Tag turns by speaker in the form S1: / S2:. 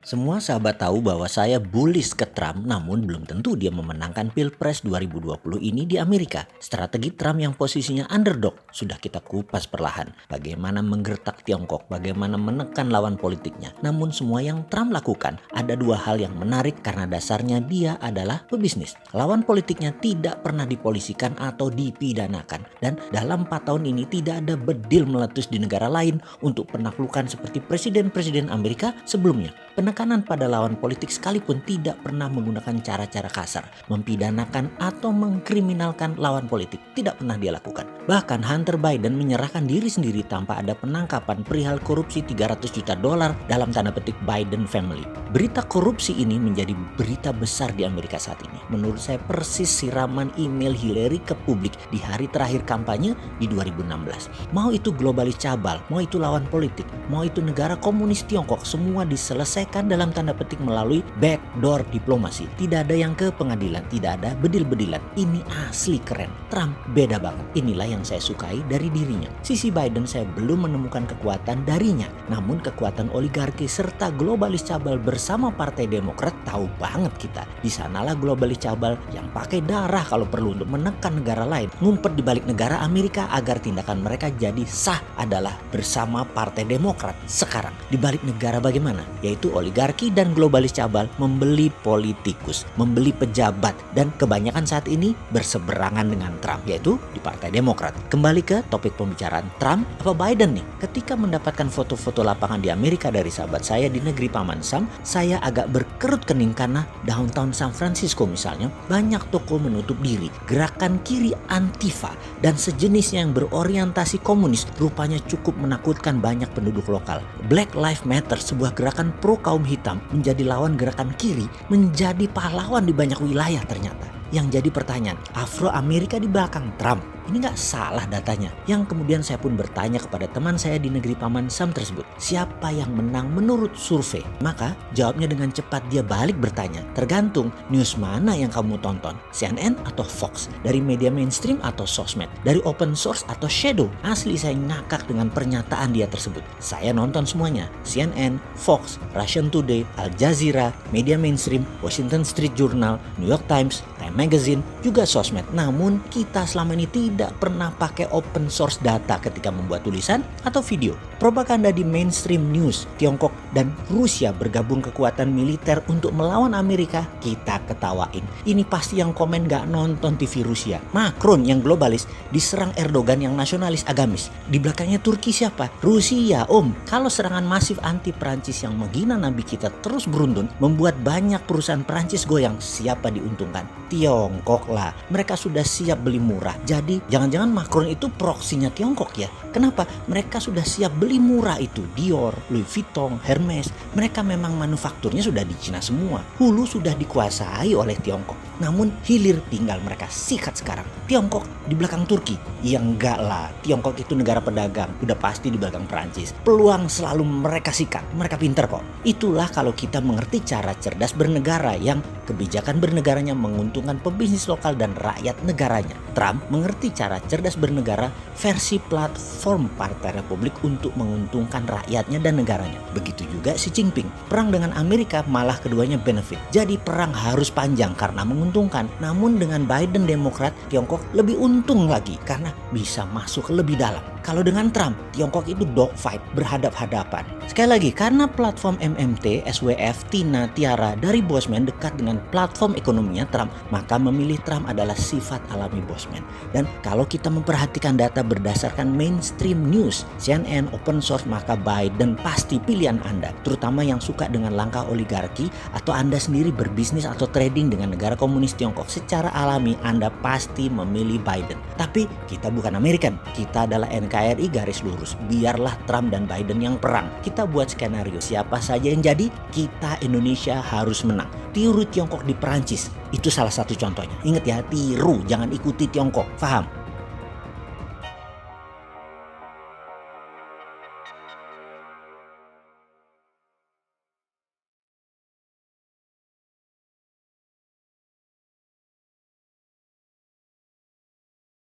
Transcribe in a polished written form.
S1: Semua sahabat tahu bahwa saya bullish ke Trump, namun belum tentu dia memenangkan Pilpres 2020 ini di Amerika. Strategi Trump yang posisinya underdog sudah kita kupas perlahan. Bagaimana menggertak Tiongkok, bagaimana menekan lawan politiknya. Namun semua yang Trump lakukan ada dua hal yang menarik karena dasarnya dia adalah pebisnis. Lawan politiknya tidak pernah dipolisikan atau dipidanakan. Dan dalam 4 tahun ini tidak ada bedil meletus di negara lain untuk penaklukan seperti presiden-presiden Amerika sebelumnya. Penekanan pada lawan politik sekalipun tidak pernah menggunakan cara-cara kasar, mempidanakan atau mengkriminalkan lawan politik. Tidak pernah dia lakukan. Bahkan Hunter Biden menyerahkan diri sendiri tanpa ada penangkapan perihal korupsi $300 juta dalam tanda petik Biden family. Berita korupsi ini menjadi berita besar di Amerika saat ini. Menurut saya persis siraman email Hillary ke publik di hari terakhir kampanye di 2016. Mau itu globalis cabal, mau itu lawan politik, mau itu negara komunis Tiongkok, semua diselesaikan dalam tanda petik melalui backdoor diplomasi. Tidak ada yang ke pengadilan, tidak ada bedil-bedilan. Ini asli keren. Trump beda banget. Inilah yang saya sukai dari dirinya. Sisi Biden saya belum menemukan kekuatan darinya. Namun kekuatan oligarki serta globalis cabal bersama Partai Demokrat tahu banget kita. Di sanalah globalis cabal yang pakai darah kalau perlu untuk menekan negara lain. Ngumpet di balik negara Amerika agar tindakan mereka jadi sah adalah bersama Partai Demokrat. Sekarang di balik negara bagaimana? Yaitu oligarki dan globalis cabal membeli politikus, membeli pejabat, dan kebanyakan saat ini berseberangan dengan Trump, yaitu di Partai Demokrat. Kembali ke topik pembicaraan, Trump apa Biden nih? Ketika mendapatkan foto-foto lapangan di Amerika dari sahabat saya di negeri Paman Sam, saya agak berkerut kening karena downtown San Francisco misalnya banyak toko menutup diri. Gerakan kiri Antifa dan sejenisnya yang berorientasi komunis rupanya cukup menakutkan banyak penduduk lokal. Black Lives Matter, sebuah gerakan pro kaum hitam, menjadi lawan gerakan kiri, menjadi pahlawan di banyak wilayah ternyata. Yang jadi pertanyaan, Afro Amerika di belakang Trump, ini gak salah datanya? Yang kemudian saya pun bertanya kepada teman saya di negeri Paman Sam tersebut, siapa yang menang menurut survei? Maka jawabnya dengan cepat dia balik bertanya, tergantung news mana yang kamu tonton, CNN atau Fox, dari media mainstream atau sosmed, dari open source atau shadow. Asli saya ngakak dengan pernyataan dia tersebut. Saya nonton semuanya, CNN, Fox, Russian Today, Al Jazeera, media mainstream, Washington Street Journal, New York Times, Time Magazine, juga sosmed. Namun kita selama ini tidak pernah pakai open source data ketika membuat tulisan atau video. Propaganda di mainstream news, Tiongkok dan Rusia bergabung kekuatan militer untuk melawan Amerika, kita ketawain. Ini pasti yang komen gak nonton TV Rusia. Macron yang globalis diserang Erdogan yang nasionalis agamis. Di belakangnya Turki siapa? Rusia om. Kalau serangan masif anti Perancis yang menghina nabi kita terus beruntun, membuat banyak perusahaan Perancis goyang, siapa diuntungkan? Tiongkok lah. Mereka sudah siap beli murah. Jadi jangan-jangan Macron itu proksinya Tiongkok ya. Kenapa? Mereka sudah siap beli murah itu. Dior, Louis Vuitton, Hermes. Mereka memang manufakturnya sudah di Cina semua. Hulu sudah dikuasai oleh Tiongkok. Namun hilir tinggal mereka sikat sekarang. Tiongkok di belakang Turki. Ya enggak lah. Tiongkok itu negara pedagang. Udah pasti di belakang Perancis. Peluang selalu mereka sikat. Mereka pinter kok. Itulah kalau kita mengerti cara cerdas bernegara yang kebijakan bernegaranya menguntungkan pebisnis lokal dan rakyat negaranya. Trump mengerti cara cerdas bernegara versi platform Partai Republik untuk menguntungkan rakyatnya dan negaranya. Begitu juga Xi Jinping. Perang dengan Amerika malah keduanya benefit. Jadi perang harus panjang karena menguntungkan. Namun dengan Biden Demokrat, Tiongkok lebih untung lagi karena bisa masuk lebih dalam. Kalau dengan Trump, Tiongkok itu dogfight, berhadap-hadapan. Sekali lagi, karena platform MMT, SWF, Tina, Tiara dari Bosman dekat dengan platform ekonominya Trump, maka memilih Trump adalah sifat alami Bosman. Dan kalau kita memperhatikan data berdasarkan mainstream news, CNN, open source, maka Biden pasti pilihan Anda. Terutama yang suka dengan langkah oligarki atau Anda sendiri berbisnis atau trading dengan negara komunis Tiongkok. Secara alami Anda pasti memilih Biden. Tapi kita bukan American, kita adalah NKRI garis lurus. Biarlah Trump dan Biden yang perang. Kita buat skenario siapa saja yang jadi, kita Indonesia harus menang. Tiru Tiongkok di Perancis, itu salah satu contohnya. Ingat ya, tiru, jangan ikuti Tiongkok. Paham?